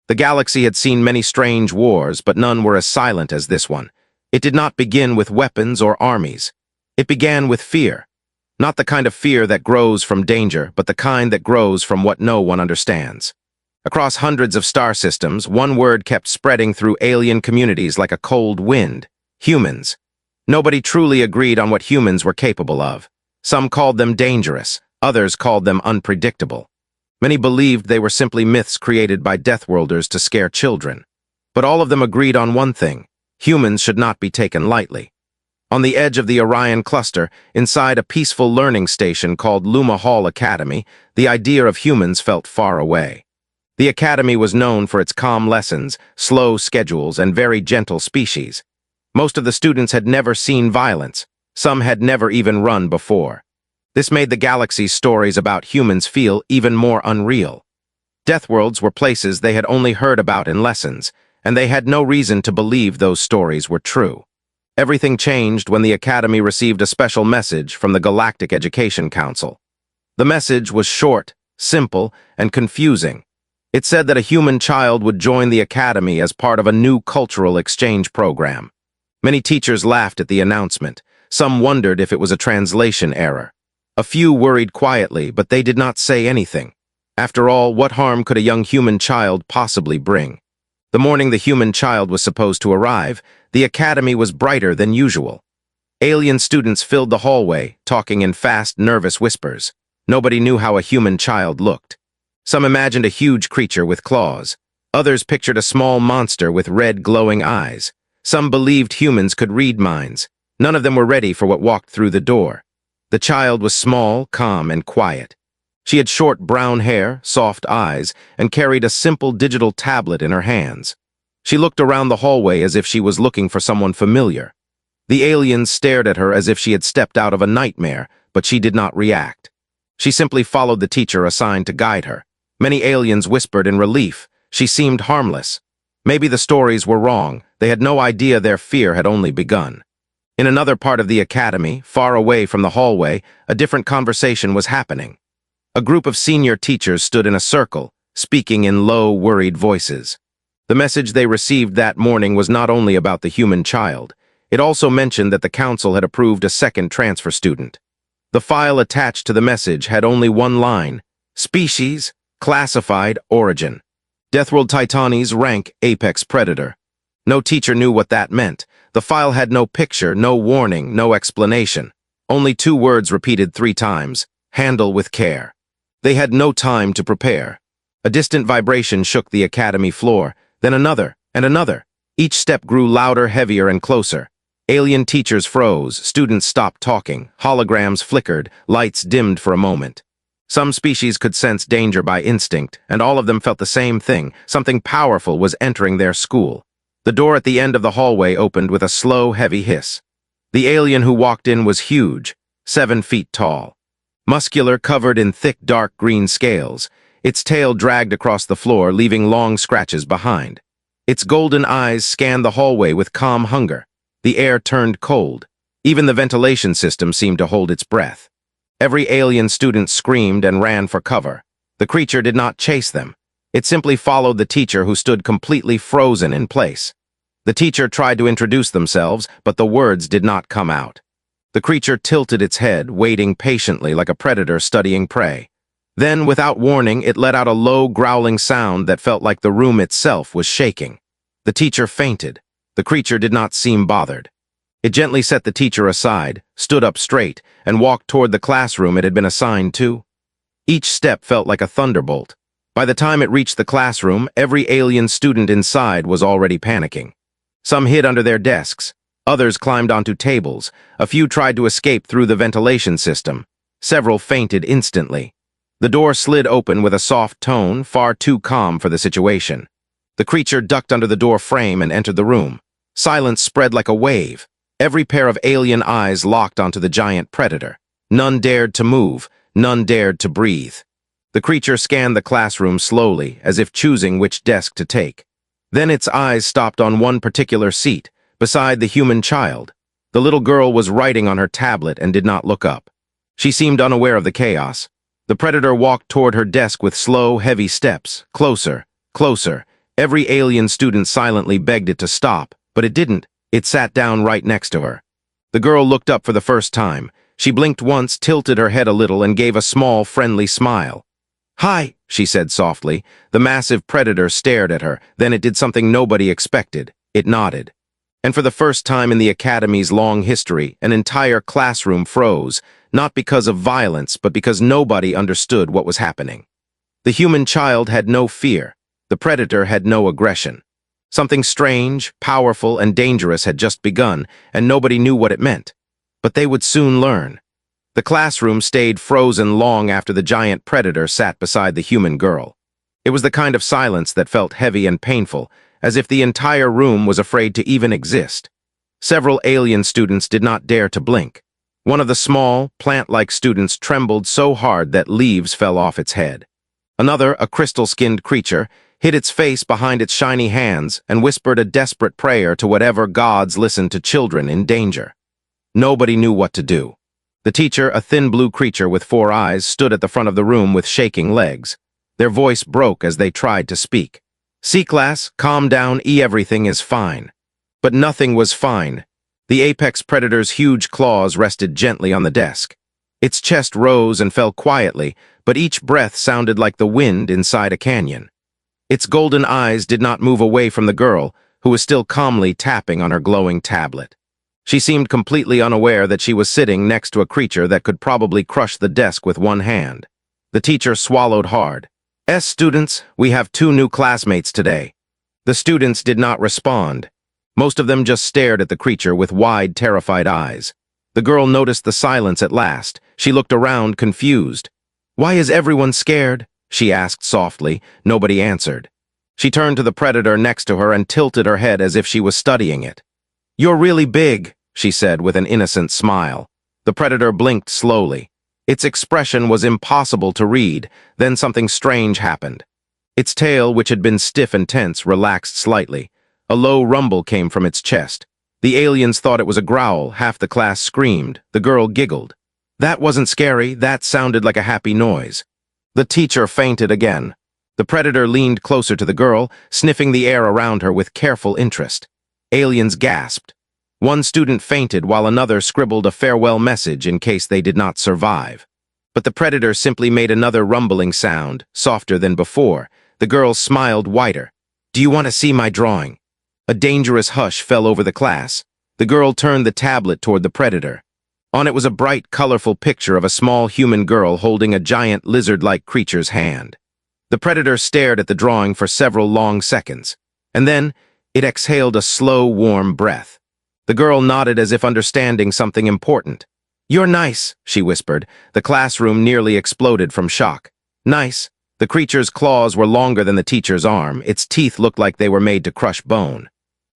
The galaxy had seen many strange wars, but none were as silent as this one. It did not begin with weapons or armies. It began with fear. Not the kind of fear that grows from danger, but the kind that grows from what no one understands. Across hundreds of star systems, one word kept spreading through alien communities like a cold wind: humans. Nobody truly agreed on what humans were capable of. Some called them dangerous, others called them unpredictable. Many believed they were simply myths created by Deathworlders to scare children. But all of them agreed on one thing: humans should not be taken lightly. On the edge of the Orion cluster, inside a peaceful learning station called Luma Hall Academy, the idea of humans felt far away. The academy was known for its calm lessons, slow schedules, and very gentle species. Most of the students had never seen violence. Some had never even run before. This made the galaxy's stories about humans feel even more unreal. Deathworlds were places they had only heard about in lessons, and they had no reason to believe those stories were true. Everything changed when the Academy received a special message from the Galactic Education Council. The message was short, simple, and confusing. It said that a human child would join the Academy as part of a new cultural exchange program. Many teachers laughed at the announcement. Some wondered if it was a translation error. A few worried quietly, but they did not say anything. After all, what harm could a young human child possibly bring? The morning the human child was supposed to arrive, the academy was brighter than usual. Alien students filled the hallway, talking in fast, nervous whispers. Nobody knew how a human child looked. Some imagined a huge creature with claws. Others pictured a small monster with red, glowing eyes. Some believed humans could read minds. None of them were ready for what walked through the door. The child was small, calm, and quiet. She had short brown hair, soft eyes, and carried a simple digital tablet in her hands. She looked around the hallway as if she was looking for someone familiar. The aliens stared at her as if she had stepped out of a nightmare, but she did not react. She simply followed the teacher assigned to guide her. Many aliens whispered in relief. She seemed harmless. Maybe the stories were wrong. They had no idea their fear had only begun. In another part of the academy, far away from the hallway, a different conversation was happening. A group of senior teachers stood in a circle, speaking in low, worried voices. The message they received that morning was not only about the human child. It also mentioned that the council had approved a second transfer student. The file attached to the message had only one line: Species, Classified, Origin. Deathworld Titanes, Rank, Apex Predator. No teacher knew what that meant. The file had no picture, no warning, no explanation. Only two words repeated 3 times: handle with care. They had no time to prepare. A distant vibration shook the academy floor, then another, and another. Each step grew louder, heavier, and closer. Alien teachers froze, students stopped talking, holograms flickered, lights dimmed for a moment. Some species could sense danger by instinct, and all of them felt the same thing: something powerful was entering their school. The door at the end of the hallway opened with a slow, heavy hiss. The alien who walked in was huge, 7 feet tall. Muscular, covered in thick, dark green scales, its tail dragged across the floor, leaving long scratches behind. Its golden eyes scanned the hallway with calm hunger. The air turned cold. Even the ventilation system seemed to hold its breath. Every alien student screamed and ran for cover. The creature did not chase them. It simply followed the teacher, who stood completely frozen in place. The teacher tried to introduce themselves, but the words did not come out. The creature tilted its head, waiting patiently like a predator studying prey. Then, without warning, it let out a low, growling sound that felt like the room itself was shaking. The teacher fainted. The creature did not seem bothered. It gently set the teacher aside, stood up straight, and walked toward the classroom it had been assigned to. Each step felt like a thunderbolt. By the time it reached the classroom, every alien student inside was already panicking. Some hid under their desks. Others climbed onto tables. A few tried to escape through the ventilation system. Several fainted instantly. The door slid open with a soft tone, far too calm for the situation. The creature ducked under the door frame and entered the room. Silence spread like a wave. Every pair of alien eyes locked onto the giant predator. None dared to move. None dared to breathe. The creature scanned the classroom slowly, as if choosing which desk to take. Then its eyes stopped on one particular seat, beside the human child. The little girl was writing on her tablet and did not look up. She seemed unaware of the chaos. The predator walked toward her desk with slow, heavy steps, closer, closer. Every alien student silently begged it to stop, but it didn't. It sat down right next to her. The girl looked up for the first time. She blinked once, tilted her head a little, and gave a small, friendly smile. "Hi," she said softly. The massive predator stared at her. Then it did something nobody expected. It nodded. And for the first time in the Academy's long history, an entire classroom froze, not because of violence, but because nobody understood what was happening. The human child had no fear. The predator had no aggression. Something strange, powerful, and dangerous had just begun, and nobody knew what it meant. But they would soon learn. The classroom stayed frozen long after the giant predator sat beside the human girl. It was the kind of silence that felt heavy and painful, as if the entire room was afraid to even exist. Several alien students did not dare to blink. One of the small, plant-like students trembled so hard that leaves fell off its head. Another, a crystal-skinned creature, hid its face behind its shiny hands and whispered a desperate prayer to whatever gods listened to children in danger. Nobody knew what to do. The teacher, a thin blue creature with 4 eyes, stood at the front of the room with shaking legs. Their voice broke as they tried to speak. "C-class, calm down, everything is fine." But nothing was fine. The apex predator's huge claws rested gently on the desk. Its chest rose and fell quietly, but each breath sounded like the wind inside a canyon. Its golden eyes did not move away from the girl, who was still calmly tapping on her glowing tablet. She seemed completely unaware that she was sitting next to a creature that could probably crush the desk with one hand. The teacher swallowed hard. "Students, we have 2 new classmates today." The students did not respond. Most of them just stared at the creature with wide, terrified eyes. The girl noticed the silence at last. She looked around, confused. "Why is everyone scared?" she asked softly. Nobody answered. She turned to the predator next to her and tilted her head as if she was studying it. "You're really big," she said with an innocent smile. The predator blinked slowly. Its expression was impossible to read. Then something strange happened. Its tail, which had been stiff and tense, relaxed slightly. A low rumble came from its chest. The aliens thought it was a growl. Half the class screamed. The girl giggled. "That wasn't scary. That sounded like a happy noise." The teacher fainted again. The predator leaned closer to the girl, sniffing the air around her with careful interest. Aliens gasped. One student fainted while another scribbled a farewell message in case they did not survive. But the predator simply made another rumbling sound, softer than before. The girl smiled wider. "Do you want to see my drawing?" A dangerous hush fell over the class. The girl turned the tablet toward the predator. On it was a bright, colorful picture of a small human girl holding a giant lizard-like creature's hand. The predator stared at the drawing for several long seconds, and then it exhaled a slow, warm breath. The girl nodded as if understanding something important. "You're nice," she whispered. The classroom nearly exploded from shock. "Nice." The creature's claws were longer than the teacher's arm. Its teeth looked like they were made to crush bone.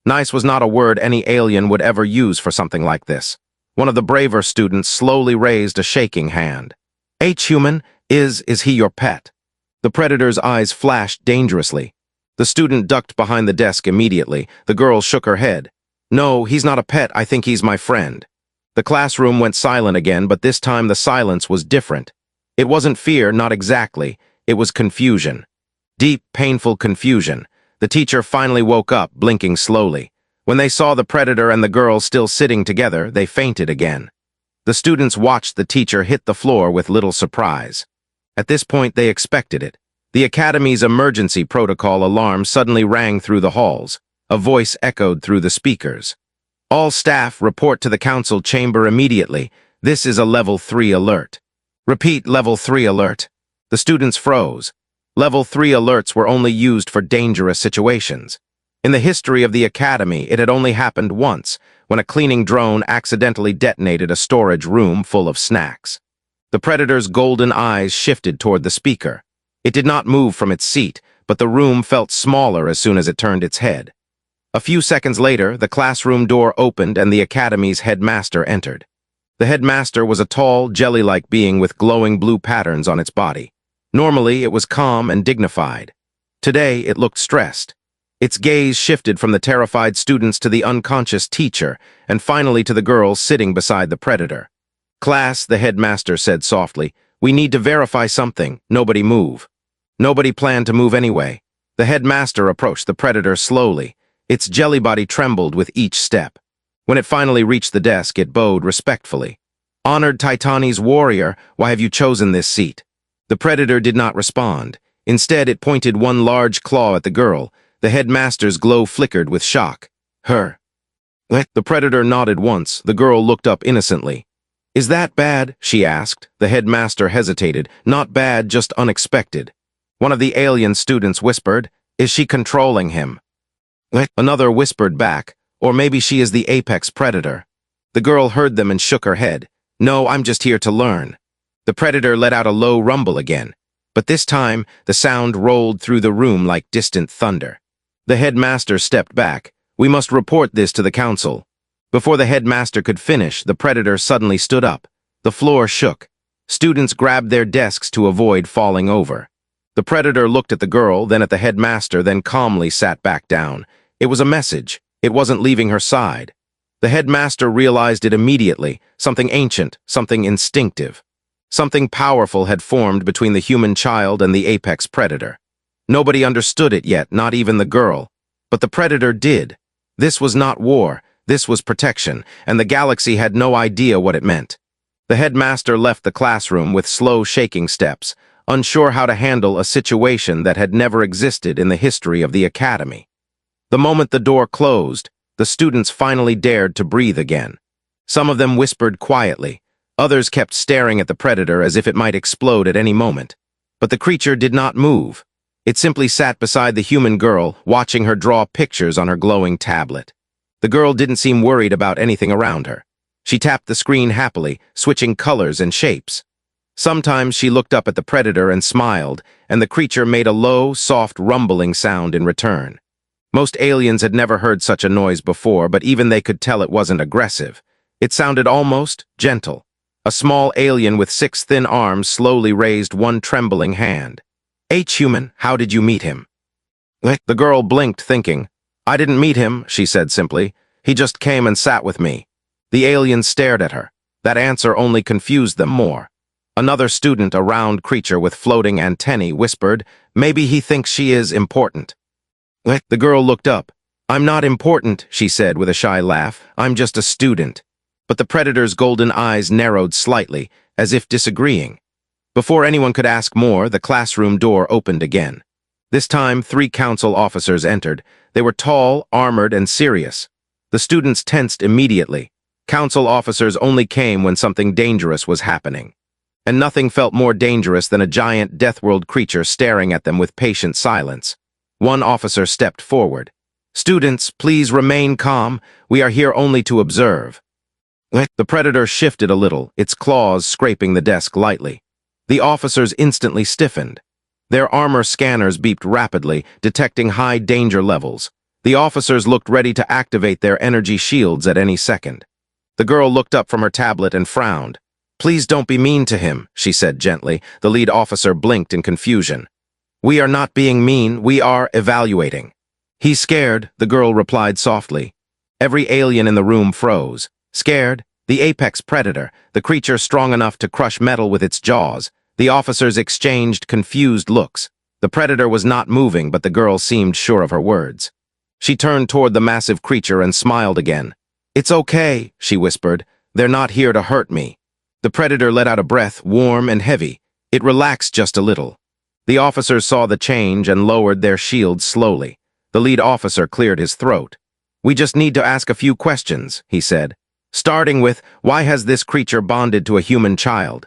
Nice was not a word any alien would ever use for something like this. One of the braver students slowly raised a shaking hand. "Human, is he your pet?" The predator's eyes flashed dangerously. The student ducked behind the desk immediately. The girl shook her head. "No, he's not a pet. I think he's my friend." The classroom went silent again, but this time the silence was different. It wasn't fear, not exactly. It was confusion. Deep, painful confusion. The teacher finally woke up, blinking slowly. When they saw the predator and the girl still sitting together, they fainted again. The students watched the teacher hit the floor with little surprise. At this point, they expected it. The Academy's emergency protocol alarm suddenly rang through the halls. A voice echoed through the speakers. "All staff, report to the council chamber immediately. This is a Level 3 alert." "Repeat, Level 3 alert." The students froze. Level 3 alerts were only used for dangerous situations. In the history of the Academy, it had only happened once, when a cleaning drone accidentally detonated a storage room full of snacks. The predator's golden eyes shifted toward the speaker. It did not move from its seat, but the room felt smaller as soon as it turned its head. A few seconds later, the classroom door opened and the Academy's headmaster entered. The headmaster was a tall, jelly-like being with glowing blue patterns on its body. Normally, it was calm and dignified. Today, it looked stressed. Its gaze shifted from the terrified students to the unconscious teacher, and finally to the girl sitting beside the predator. "Class," the headmaster said softly, "we need to verify something. Nobody move." Nobody planned to move anyway. The headmaster approached the predator slowly. Its jelly body trembled with each step. When it finally reached the desk, it bowed respectfully. "Honored Titanese warrior, why have you chosen this seat?" The predator did not respond. Instead, it pointed one large claw at the girl. The headmaster's glow flickered with shock. "Her." The predator nodded once. The girl looked up innocently. "Is that bad?" she asked. The headmaster hesitated. "Not bad, just unexpected." One of the alien students whispered, "Is she controlling him?" Another whispered back, "Or maybe she is the Apex Predator." The girl heard them and shook her head. "No, I'm just here to learn." The predator let out a low rumble again, but this time the sound rolled through the room like distant thunder. The headmaster stepped back. "We must report this to the council." Before the headmaster could finish, the predator suddenly stood up. The floor shook. Students grabbed their desks to avoid falling over. The predator looked at the girl, then at the headmaster, then calmly sat back down. It was a message. It wasn't leaving her side. The headmaster realized it immediately. Something ancient, something instinctive. Something powerful had formed between the human child and the apex predator. Nobody understood it yet, not even the girl. But the predator did. This was not war. This was protection, and the galaxy had no idea what it meant. The headmaster left the classroom with slow, shaking steps, unsure how to handle a situation that had never existed in the history of the academy. The moment the door closed, the students finally dared to breathe again. Some of them whispered quietly. Others kept staring at the predator as if it might explode at any moment. But the creature did not move. It simply sat beside the human girl, watching her draw pictures on her glowing tablet. The girl didn't seem worried about anything around her. She tapped the screen happily, switching colors and shapes. Sometimes she looked up at the predator and smiled, and the creature made a low, soft rumbling sound in return. Most aliens had never heard such a noise before, but even they could tell it wasn't aggressive. It sounded almost gentle. A small alien with 6 thin arms slowly raised one trembling hand. "H-human, how did you meet him?" The girl blinked, thinking. "I didn't meet him," she said simply. "He just came and sat with me." The alien stared at her. That answer only confused them more. Another student, a round creature with floating antennae, whispered, "Maybe he thinks she is important." The girl looked up. "I'm not important," she said with a shy laugh. "I'm just a student." But the predator's golden eyes narrowed slightly, as if disagreeing. Before anyone could ask more, the classroom door opened again. This time, 3 council officers entered. They were tall, armored, and serious. The students tensed immediately. Council officers only came when something dangerous was happening. And nothing felt more dangerous than a giant Deathworld creature staring at them with patient silence. One officer stepped forward. "Students, please remain calm. We are here only to observe." The predator shifted a little, its claws scraping the desk lightly. The officers instantly stiffened. Their armor scanners beeped rapidly, detecting high danger levels. The officers looked ready to activate their energy shields at any second. The girl looked up from her tablet and frowned. "Please don't be mean to him," she said gently. The lead officer blinked in confusion. "We are not being mean, we are evaluating." "He's scared," the girl replied softly. Every alien in the room froze. Scared? The apex predator, the creature strong enough to crush metal with its jaws. The officers exchanged confused looks. The predator was not moving, but the girl seemed sure of her words. She turned toward the massive creature and smiled again. "It's okay," she whispered. "They're not here to hurt me." The predator let out a breath, warm and heavy. It relaxed just a little. The officers saw the change and lowered their shields slowly. The lead officer cleared his throat. "We just need to ask a few questions," he said. "Starting with, why has this creature bonded to a human child?"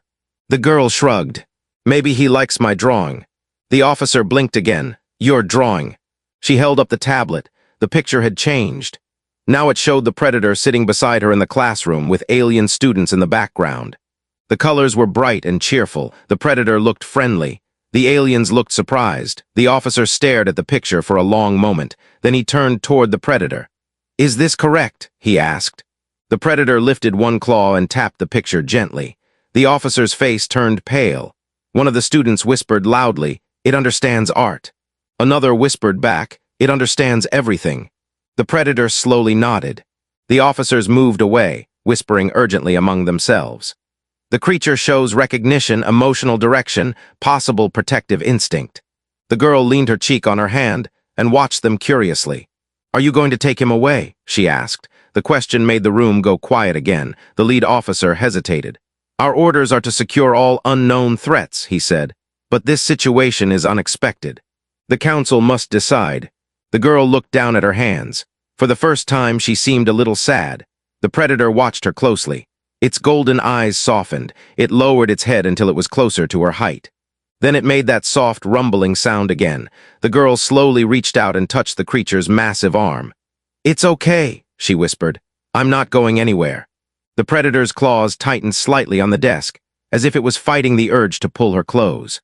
The girl shrugged. "Maybe he likes my drawing." The officer blinked again. "Your drawing." She held up the tablet. The picture had changed. Now it showed the predator sitting beside her in the classroom with alien students in the background. The colors were bright and cheerful. The predator looked friendly. The aliens looked surprised. The officer stared at the picture for a long moment. Then he turned toward the predator. "Is this correct?" he asked. The predator lifted one claw and tapped the picture gently. The officer's face turned pale. One of the students whispered loudly, "It understands art." Another whispered back, "It understands everything." The predator slowly nodded. The officers moved away, whispering urgently among themselves. The creature shows recognition, emotional direction, possible protective instinct. The girl leaned her cheek on her hand and watched them curiously. "Are you going to take him away?" she asked. The question made the room go quiet again. The lead officer hesitated. "Our orders are to secure all unknown threats," he said. "But this situation is unexpected. The council must decide." The girl looked down at her hands. For the first time, she seemed a little sad. The predator watched her closely. Its golden eyes softened. It lowered its head until it was closer to her height. Then it made that soft, rumbling sound again. The girl slowly reached out and touched the creature's massive arm. "It's okay," she whispered. "I'm not going anywhere." The predator's claws tightened slightly on the desk, as if it was fighting the urge to pull her close.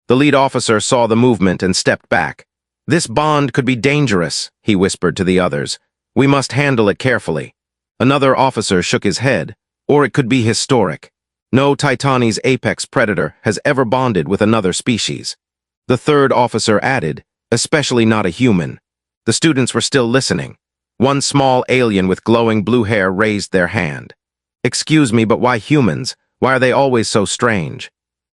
The lead officer saw the movement and stepped back. "This bond could be dangerous," he whispered to the others. "We must handle it carefully." Another officer shook his head. "Or it could be historic. No Titani's apex predator has ever bonded with another species." The third officer added, "Especially not a human." The students were still listening. One small alien with glowing blue hair raised their hand. "Excuse me, but why humans? Why are they always so strange?"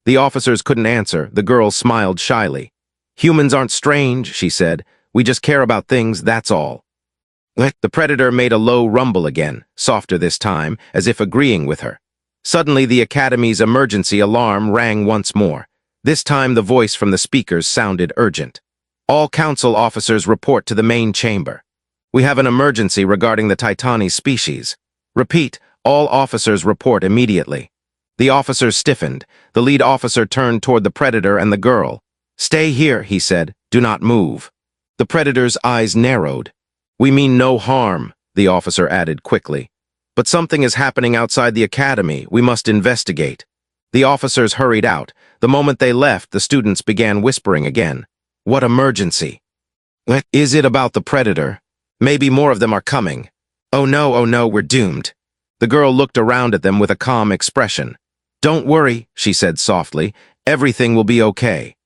The officers couldn't answer. The girl smiled shyly. "Humans aren't strange," she said. "We just care about things, that's all." The predator made a low rumble again, softer this time, as if agreeing with her. Suddenly, the Academy's emergency alarm rang once more. This time, the voice from the speakers sounded urgent. "All council officers report to the main chamber. We have an emergency regarding the Titani species. Repeat, all officers report immediately." The officers stiffened. The lead officer turned toward the predator and the girl. "Stay here," he said. "Do not move." The predator's eyes narrowed. "We mean no harm," the officer added quickly. "But something is happening outside the academy. We must investigate." The officers hurried out. The moment they left, the students began whispering again. "What emergency? Is it about the predator? Maybe more of them are coming. Oh no, we're doomed." The girl looked around at them with a calm expression. "Don't worry," she said softly. "Everything will be okay."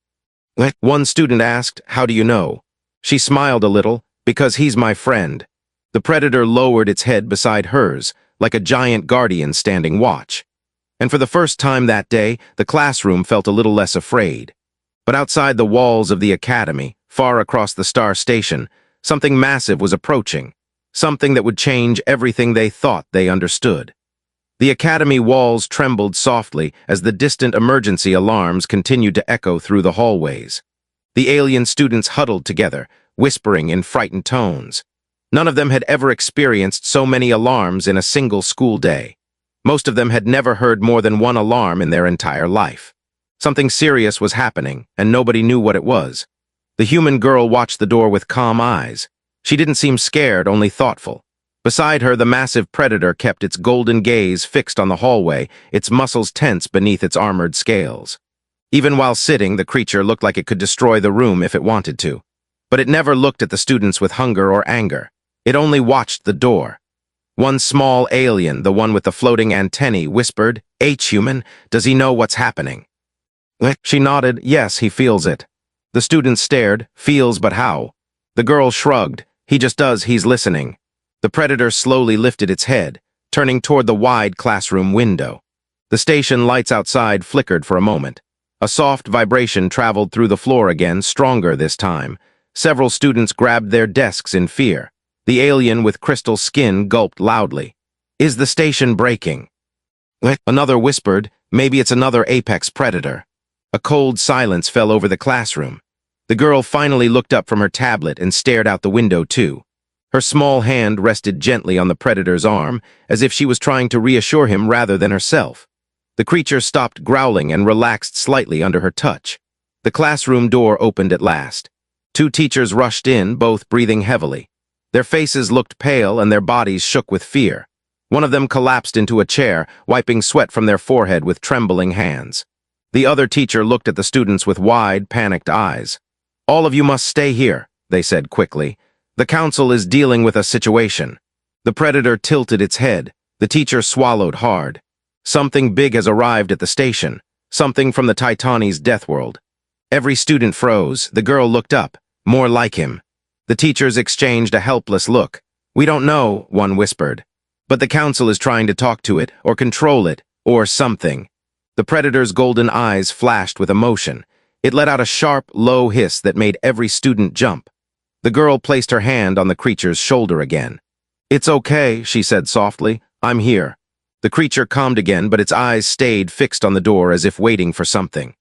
One student asked, "How do you know?" She smiled a little. "Because he's my friend." The predator lowered its head beside hers, like a giant guardian standing watch. And for the first time that day, the classroom felt a little less afraid. But outside the walls of the academy, far across the star station, something massive was approaching. Something that would change everything they thought they understood. The academy walls trembled softly as the distant emergency alarms continued to echo through the hallways. The alien students huddled together, whispering in frightened tones. None of them had ever experienced so many alarms in a single school day. Most of them had never heard more than one alarm in their entire life. Something serious was happening, and nobody knew what it was. The human girl watched the door with calm eyes. She didn't seem scared, only thoughtful. Beside her, the massive predator kept its golden gaze fixed on the hallway, its muscles tense beneath its armored scales. Even while sitting, the creature looked like it could destroy the room if it wanted to. But it never looked at the students with hunger or anger. It only watched the door. One small alien, the one with the floating antennae, whispered, "H-human, does he know what's happening?" She nodded, "Yes, he feels it." The students stared, "Feels, but how?" The girl shrugged, "He just does, he's listening." The predator slowly lifted its head, turning toward the wide classroom window. The station lights outside flickered for a moment. A soft vibration traveled through the floor again, stronger this time. Several students grabbed their desks in fear. The alien with crystal skin gulped loudly. "Is the station breaking?" Another whispered, "Maybe it's another apex predator." A cold silence fell over the classroom. The girl finally looked up from her tablet and stared out the window too. Her small hand rested gently on the predator's arm, as if she was trying to reassure him rather than herself. The creature stopped growling and relaxed slightly under her touch. The classroom door opened at last. Two teachers rushed in, both breathing heavily. Their faces looked pale and their bodies shook with fear. One of them collapsed into a chair, wiping sweat from their forehead with trembling hands. The other teacher looked at the students with wide, panicked eyes. "All of you must stay here," they said quickly. "The council is dealing with a situation." The predator tilted its head. The teacher swallowed hard. "Something big has arrived at the station. Something from the Titani's Deathworld." Every student froze. The girl looked up. "More like him." The teachers exchanged a helpless look. "We don't know," one whispered. "But the council is trying to talk to it, or control it, or something." The predator's golden eyes flashed with emotion. It let out a sharp, low hiss that made every student jump. The girl placed her hand on the creature's shoulder again. "It's okay," she said softly. "I'm here." The creature calmed again, but its eyes stayed fixed on the door as if waiting for something.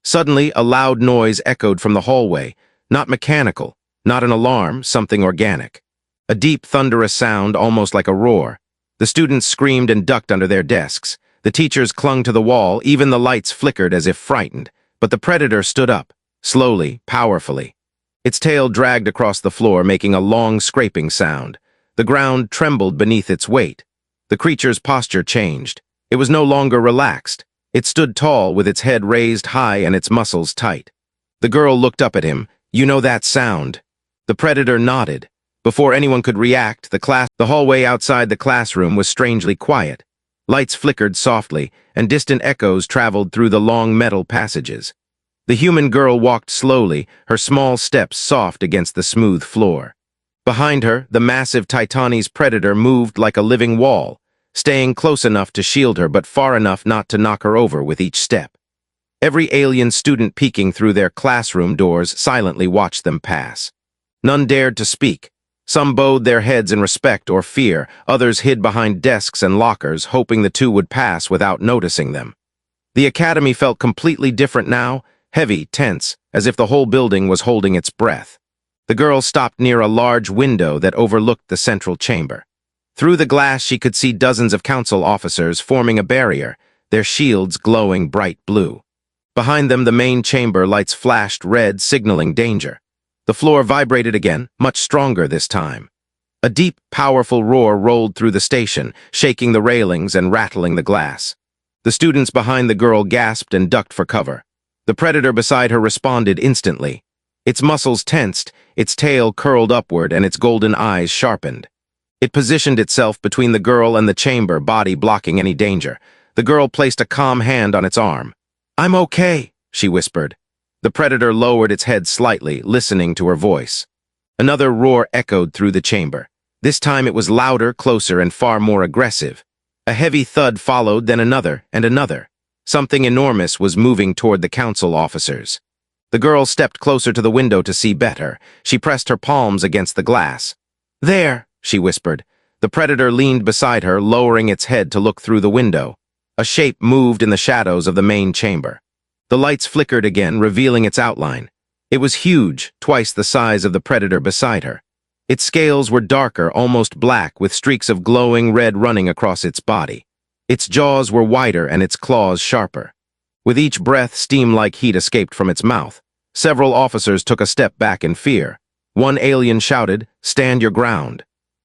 Suddenly, a loud noise echoed from the hallway, not mechanical, not an alarm, something organic. A deep, thunderous sound, almost like a roar. The students screamed and ducked under their desks. The teachers clung to the wall, even the lights flickered as if frightened. But the predator stood up, slowly, powerfully. Its tail dragged across the floor, making a long scraping sound. The ground trembled beneath its weight. The creature's posture changed. It was no longer relaxed. It stood tall, with its head raised high and its muscles tight. The girl looked up at him. "You know that sound?" The predator nodded. Before anyone could react, the hallway outside the classroom was strangely quiet. Lights flickered softly, and distant echoes traveled through the long metal passages. The human girl walked slowly, her small steps soft against the smooth floor. Behind her, the massive Titanese predator moved like a living wall, staying close enough to shield her but far enough not to knock her over with each step. Every alien student peeking through their classroom doors silently watched them pass. None dared to speak. Some bowed their heads in respect or fear, others hid behind desks and lockers, hoping the two would pass without noticing them. The academy felt completely different now, heavy, tense, as if the whole building was holding its breath. The girl stopped near a large window that overlooked the central chamber. Through the glass she could see dozens of council officers forming a barrier, their shields glowing bright blue. Behind them, the main chamber lights flashed red, signaling danger. The floor vibrated again, much stronger this time. A deep, powerful roar rolled through the station, shaking the railings and rattling the glass. The students behind the girl gasped and ducked for cover. The predator beside her responded instantly. Its muscles tensed, its tail curled upward, and its golden eyes sharpened. It positioned itself between the girl and the chamber, body blocking any danger. The girl placed a calm hand on its arm. "I'm okay," she whispered. The predator lowered its head slightly, listening to her voice. Another roar echoed through the chamber. This time it was louder, closer, and far more aggressive. A heavy thud followed, then another, and another. Something enormous was moving toward the council officers. The girl stepped closer to the window to see better. She pressed her palms against the glass. "There," she whispered. The predator leaned beside her, lowering its head to look through the window. A shape moved in the shadows of the main chamber. The lights flickered again, revealing its outline. It was huge, twice the size of the predator beside her. Its scales were darker, almost black, with streaks of glowing red running across its body. Its jaws were wider and its claws sharper. With each breath, steam-like heat escaped from its mouth. Several officers took a step back in fear. One alien shouted, "Stand your ground."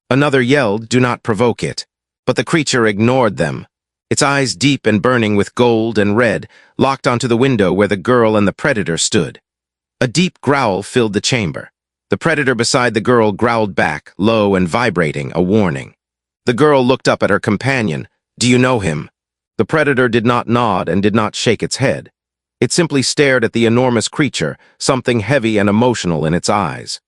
Another yelled, "Do not provoke it." But the creature ignored them. Its eyes, deep and burning with gold and red, locked onto the window where the girl and the predator stood. A deep growl filled the chamber. The predator beside the girl growled back, low and vibrating, a warning. The girl looked up at her companion. "Do you know him?" The predator did not nod and did not shake its head. It simply stared at the enormous creature, something heavy and emotional in its eyes.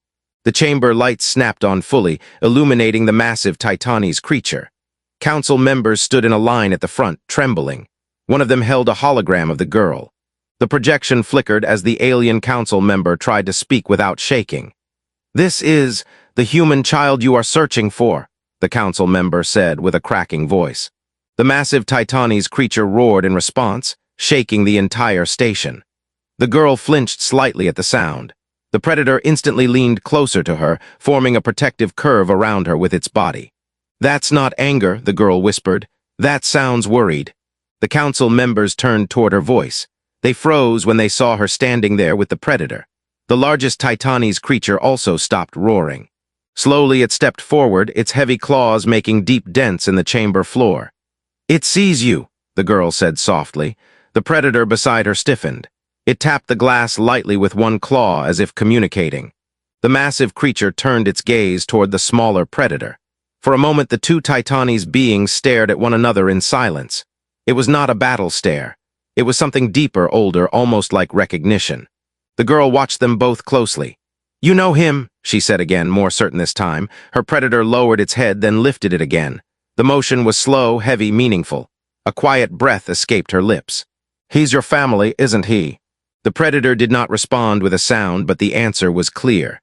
The chamber lights snapped on fully, illuminating the massive Titanese creature. Council members stood in a line at the front, trembling. One of them held a hologram of the girl. The projection flickered as the alien council member tried to speak without shaking. "This is the human child you are searching for," the council member said with a cracking voice. The massive Titanese creature roared in response, shaking the entire station. The girl flinched slightly at the sound. The predator instantly leaned closer to her, forming a protective curve around her with its body. "That's not anger," the girl whispered. "That sounds worried." The council members turned toward her voice. They froze when they saw her standing there with the predator. The largest Titanese creature also stopped roaring. Slowly it stepped forward, its heavy claws making deep dents in the chamber floor. "It sees you," the girl said softly. The predator beside her stiffened. It tapped the glass lightly with one claw as if communicating. The massive creature turned its gaze toward the smaller predator. For a moment, the two Titanese beings stared at one another in silence. It was not a battle stare. It was something deeper, older, almost like recognition. The girl watched them both closely. "You know him," she said again, more certain this time. Her predator lowered its head, then lifted it again. The motion was slow, heavy, meaningful. A quiet breath escaped her lips. "He's your family, isn't he?" The predator did not respond with a sound, but the answer was clear.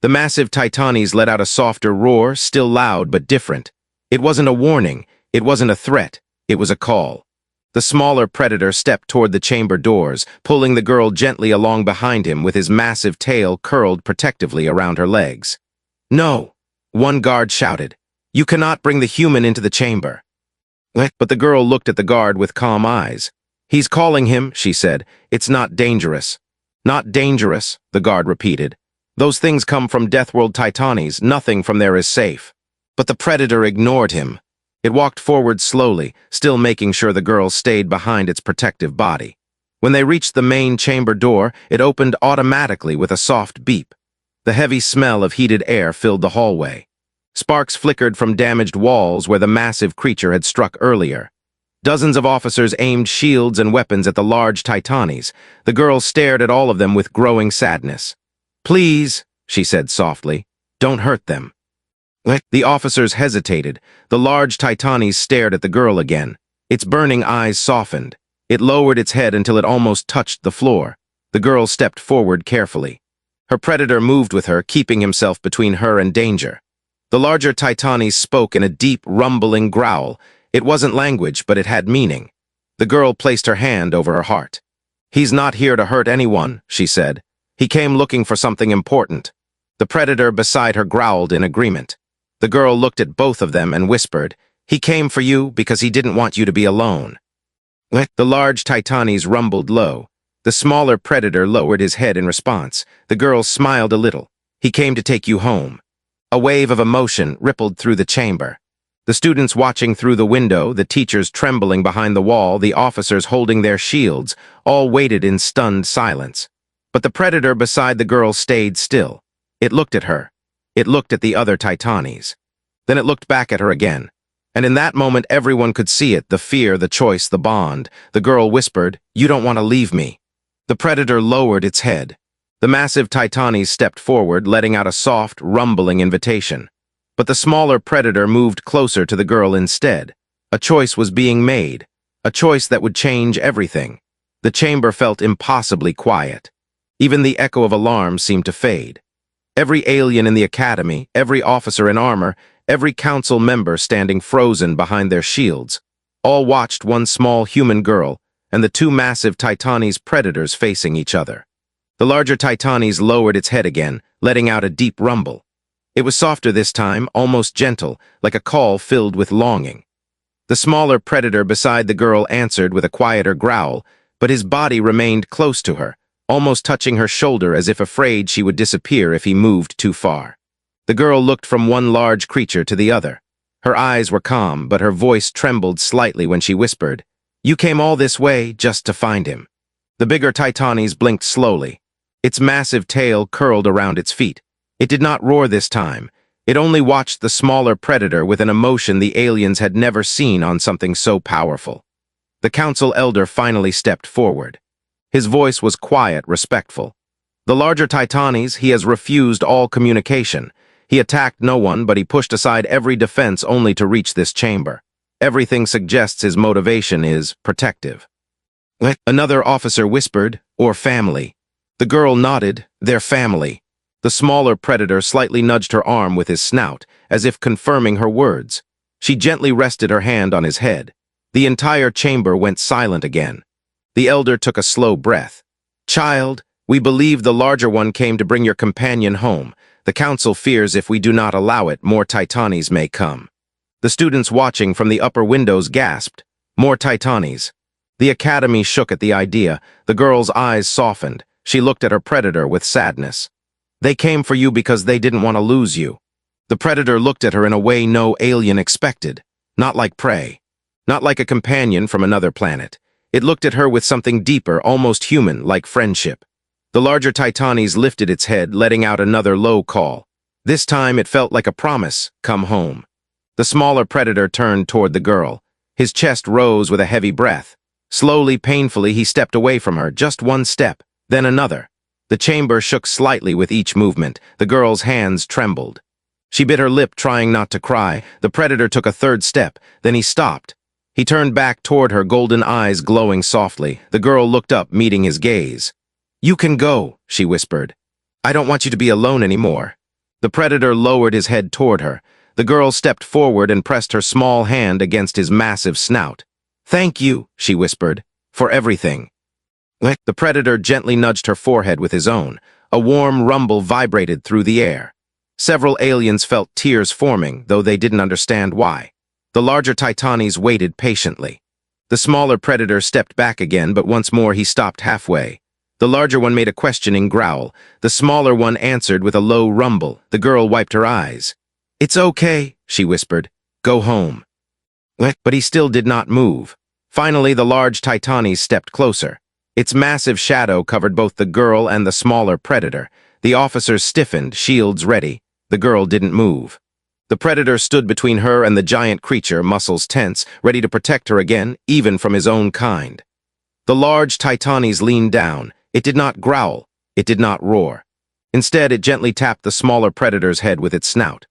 The massive Titanes let out a softer roar, still loud but different. It wasn't a warning, it wasn't a threat, it was a call. The smaller predator stepped toward the chamber doors, pulling the girl gently along behind him with his massive tail curled protectively around her legs. "No!" one guard shouted. "You cannot bring the human into the chamber." But the girl looked at the guard with calm eyes. "He's calling him," she said. "It's not dangerous." "Not dangerous," the guard repeated. "Those things come from Deathworld Titanes. Nothing from there is safe." But the predator ignored him. It walked forward slowly, still making sure the girl stayed behind its protective body. When they reached the main chamber door, it opened automatically with a soft beep. The heavy smell of heated air filled the hallway. Sparks flickered from damaged walls where the massive creature had struck earlier. Dozens of officers aimed shields and weapons at the large Titanes. The girl stared at all of them with growing sadness. "Please," she said softly, "don't hurt them." The officers hesitated. The large Titanes stared at the girl again. Its burning eyes softened. It lowered its head until it almost touched the floor. The girl stepped forward carefully. Her predator moved with her, keeping himself between her and danger. The larger Titanes spoke in a deep, rumbling growl. It wasn't language, but it had meaning. The girl placed her hand over her heart. "He's not here to hurt anyone," she said. "He came looking for something important." The predator beside her growled in agreement. The girl looked at both of them and whispered, "He came for you because he didn't want you to be alone." The large Titanes rumbled low. The smaller predator lowered his head in response. The girl smiled a little. "He came to take you home." A wave of emotion rippled through the chamber. The students watching through the window, the teachers trembling behind the wall, the officers holding their shields, all waited in stunned silence. But the predator beside the girl stayed still. It looked at her. It looked at the other Titanes. Then it looked back at her again. And in that moment everyone could see it, the fear, the choice, the bond. The girl whispered, "You don't want to leave me." The predator lowered its head. The massive Titanes stepped forward, letting out a soft, rumbling invitation. But the smaller predator moved closer to the girl instead. A choice was being made. A choice that would change everything. The chamber felt impossibly quiet. Even the echo of alarms seemed to fade. Every alien in the academy, every officer in armor, every council member standing frozen behind their shields, all watched one small human girl and the two massive Titanes predators facing each other. The larger Titanes lowered its head again, letting out a deep rumble. It was softer this time, almost gentle, like a call filled with longing. The smaller predator beside the girl answered with a quieter growl, but his body remained close to her, almost touching her shoulder as if afraid she would disappear if he moved too far. The girl looked from one large creature to the other. Her eyes were calm, but her voice trembled slightly when she whispered, "You came all this way just to find him." The bigger Titanes blinked slowly. Its massive tail curled around its feet. It did not roar this time. It only watched the smaller predator with an emotion the aliens had never seen on something so powerful. The council elder finally stepped forward. His voice was quiet, respectful. "The larger Titanes, he has refused all communication. He attacked no one, but he pushed aside every defense only to reach this chamber. Everything suggests his motivation is protective." Another officer whispered, "Or family." The girl nodded, "Their family." The smaller predator slightly nudged her arm with his snout, as if confirming her words. She gently rested her hand on his head. The entire chamber went silent again. The elder took a slow breath. "Child, we believe the larger one came to bring your companion home. The council fears if we do not allow it, more Titanes may come." The students watching from the upper windows gasped, "More Titanes." The academy shook at the idea. The girl's eyes softened. She looked at her predator with sadness. "They came for you because they didn't want to lose you." The predator looked at her in a way no alien expected. Not like prey. Not like a companion from another planet. It looked at her with something deeper, almost human, like friendship. The larger Titanes lifted its head, letting out another low call. This time it felt like a promise, "Come home." The smaller predator turned toward the girl. His chest rose with a heavy breath. Slowly, painfully, he stepped away from her, just one step, then another. The chamber shook slightly with each movement. The girl's hands trembled. She bit her lip, trying not to cry. The predator took a third step, then he stopped. He turned back toward her, golden eyes glowing softly. The girl looked up, meeting his gaze. "You can go," she whispered. "I don't want you to be alone anymore." The predator lowered his head toward her. The girl stepped forward and pressed her small hand against his massive snout. "Thank you," she whispered, "for everything." The predator gently nudged her forehead with his own. A warm rumble vibrated through the air. Several aliens felt tears forming, though they didn't understand why. The larger Titanes waited patiently. The smaller predator stepped back again, but once more he stopped halfway. The larger one made a questioning growl. The smaller one answered with a low rumble. The girl wiped her eyes. "It's okay," she whispered. "Go home." But he still did not move. Finally, the large Titanes stepped closer. Its massive shadow covered both the girl and the smaller predator. The officers stiffened, shields ready. The girl didn't move. The predator stood between her and the giant creature, muscles tense, ready to protect her again, even from his own kind. The large Titanes leaned down. It did not growl. It did not roar. Instead, it gently tapped the smaller predator's head with its snout.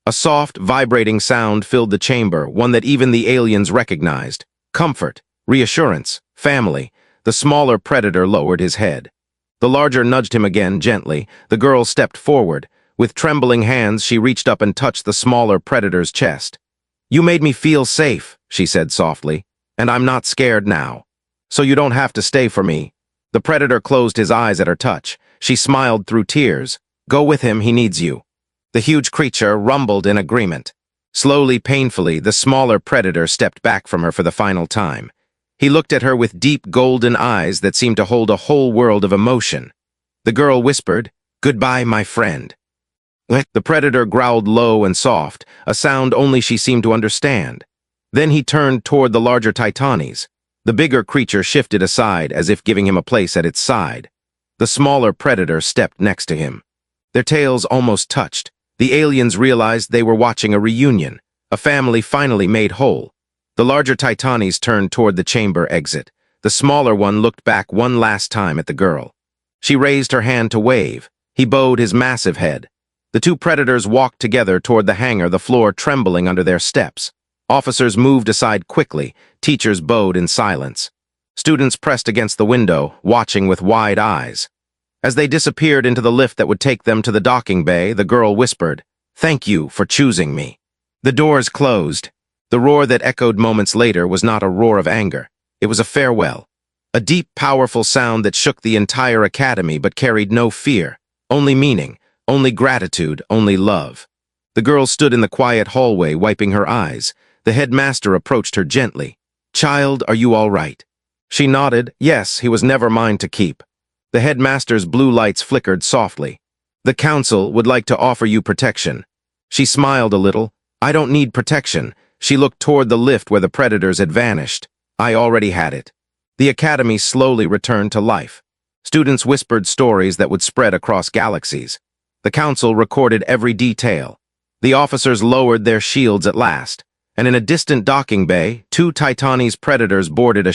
A soft, vibrating sound filled the chamber, one that even the aliens recognized. Comfort, reassurance, family. The smaller predator lowered his head. The larger nudged him again, gently. The girl stepped forward. With trembling hands, she reached up and touched the smaller predator's chest. "You made me feel safe," she said softly, "and I'm not scared now. So you don't have to stay for me." The predator closed his eyes at her touch. She smiled through tears. "Go with him, he needs you." The huge creature rumbled in agreement. Slowly, painfully, the smaller predator stepped back from her for the final time. He looked at her with deep golden eyes that seemed to hold a whole world of emotion. The girl whispered, "Goodbye, my friend." The predator growled low and soft, a sound only she seemed to understand. Then he turned toward the larger Titanes. The bigger creature shifted aside as if giving him a place at its side. The smaller predator stepped next to him. Their tails almost touched. The aliens realized they were watching a reunion, a family finally made whole. The larger Titanes turned toward the chamber exit. The smaller one looked back one last time at the girl. She raised her hand to wave. He bowed his massive head. The two predators walked together toward the hangar, the floor trembling under their steps. Officers moved aside quickly. Teachers bowed in silence. Students pressed against the window, watching with wide eyes. As they disappeared into the lift that would take them to the docking bay, the girl whispered, "Thank you for choosing me." The doors closed. The roar that echoed moments later was not a roar of anger. It was a farewell. A deep, powerful sound that shook the entire academy but carried no fear, only meaning, only gratitude, only love. The girl stood in the quiet hallway, wiping her eyes. The headmaster approached her gently. "Child, are you all right?" She nodded. Yes, he was never mine to keep. The headmaster's blue lights flickered softly. "The council would like to offer you protection." She smiled a little. "I don't need protection." She looked toward the lift where the predators had vanished. "I already had it." The academy slowly returned to life. Students whispered stories that would spread across galaxies. The council recorded every detail. The officers lowered their shields at last, and in a distant docking bay, two Titanes predators boarded a